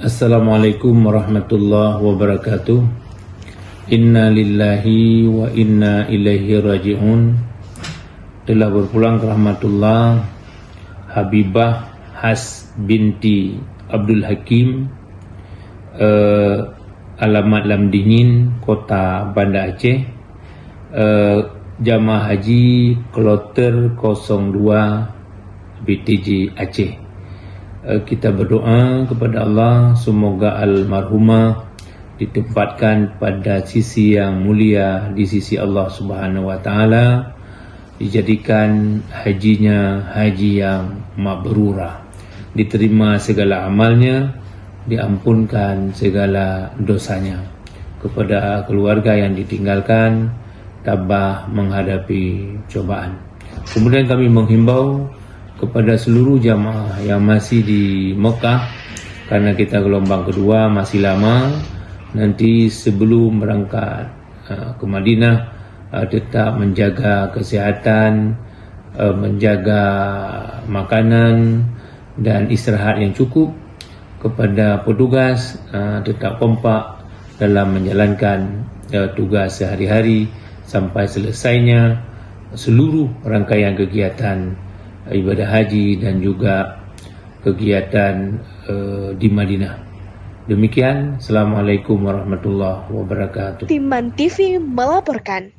Assalamualaikum warahmatullahi wabarakatuh. Inna lillahi wa inna ilaihi raji'un. Telah berpulang ke rahmatullah Habibah Has binti Abdul Hakim, alamat Lamdingin, Kota Banda Aceh, Jamaah Haji Kloter 02 BTJ Aceh. Kita berdoa kepada Allah semoga almarhumah ditempatkan pada sisi yang mulia di sisi Allah Subhanahu wa taala, dijadikan hajinya haji yang mabrurah, diterima segala amalnya, diampunkan segala dosanya. Kepada keluarga yang ditinggalkan, tabah menghadapi cobaan. Kemudian kami menghimbau kepada seluruh jamaah yang masih di Mekah, karena kita gelombang kedua masih lama, nanti sebelum berangkat ke Madinah tetap menjaga kesihatan, menjaga makanan dan istirahat yang cukup. Kepada petugas tetap kompak dalam menjalankan tugas sehari-hari sampai selesainya seluruh rangkaian kegiatan ibadah haji dan juga kegiatan di Madinah. Demikian, Assalamualaikum warahmatullahi wabarakatuh. Timan TV melaporkan.